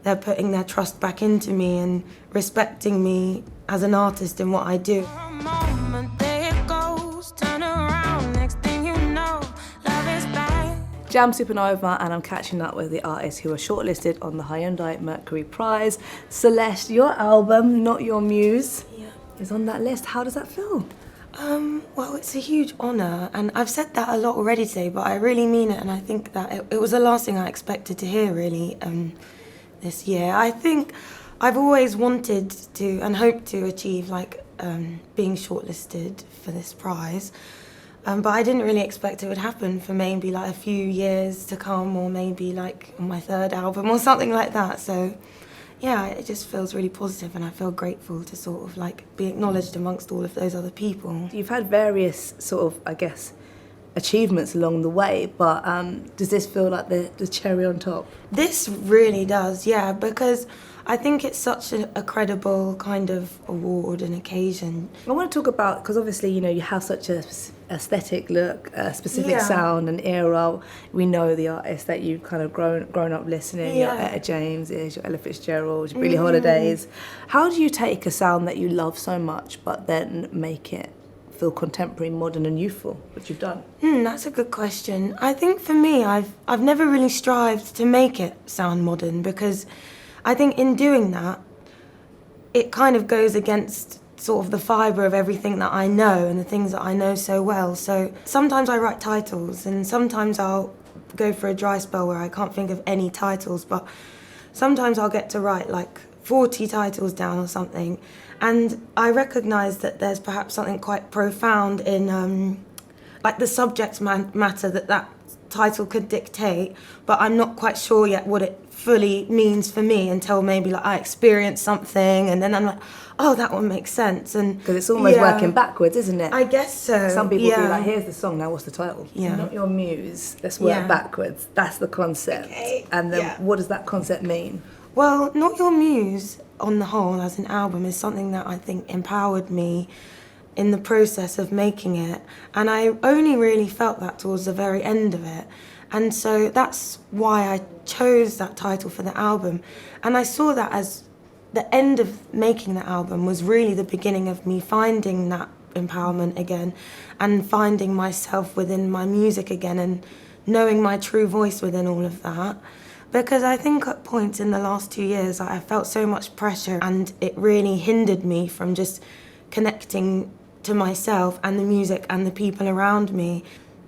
they're putting their trust back into me and respecting me as an artist and what I do. Jamz Supernova, and I'm catching up with the artists who are shortlisted on the Hyundai Mercury Prize. Celeste, your album, Not Your Muse, is on that list. How does that feel? Well, it's a huge honour, and I've said that a lot already today, but I really mean it, and I think that it was the last thing I expected to hear, really, this year. I think I've always wanted to and hoped to achieve, being shortlisted for this prize. But I didn't really expect it would happen for maybe a few years to come, or maybe on my third album or something like that. So yeah, it just feels really positive, and I feel grateful to sort of be acknowledged amongst all of those other people. You've had various sort of, I guess, achievements along the way, but does this feel like the cherry on top? This really does, yeah, because I think it's such a credible kind of award and occasion. I want to talk about, because obviously, you have such a aesthetic look, a specific sound and era. We know the artists that you've kind of grown up listening, your Etta James, your Ella Fitzgerald, your Billie Holidays. How do you take a sound that you love so much but then make it feel contemporary, modern and youthful, which you've done? That's a good question. I think for me, I've never really strived to make it sound modern, because I think in doing that, it kind of goes against sort of the fibre of everything that I know and the things that I know so well. So sometimes I write titles, and sometimes I'll go for a dry spell where I can't think of any titles, but sometimes I'll get to write 40 titles down or something. And I recognise that there's perhaps something quite profound in the subject matter that title could dictate, but I'm not quite sure yet what it fully means for me until maybe I experience something, and then I'm like, oh, that one makes sense. And because it's almost working backwards, isn't it? I guess so. Some people be like, here's the song, now what's the title? Not Your Muse, let's work backwards. That's the concept. Okay. And then what does that concept mean? Well, Not Your Muse, on the whole, as an album, is something that I think empowered me in the process of making it. And I only really felt that towards the very end of it. And so that's why I chose that title for the album. And I saw that as the end of making the album was really the beginning of me finding that empowerment again, and finding myself within my music again, and knowing my true voice within all of that. Because I think at points in the last 2 years, I felt so much pressure, and it really hindered me from just connecting to myself and the music and the people around me.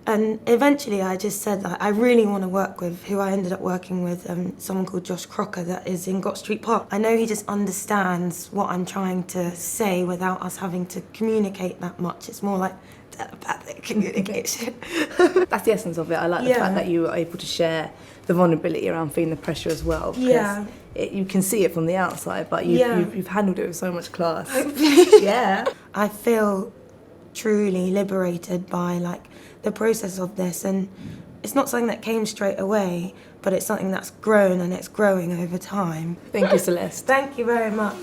And eventually I just said that I really want to work with who I ended up working with, someone called Josh Crocker that is in Got Street Pop. I know he just understands what I'm trying to say without us having to communicate that much. It's more like telepathic communication. That's the essence of it. I like the fact that you were able to share the vulnerability around feeling the pressure as well. Yeah. You can see it from the outside, but you've handled it with so much class. Yeah. I feel truly liberated by the process of this, and it's not something that came straight away, but it's something that's grown, and it's growing over time. Thank you, Celeste. Thank you very much.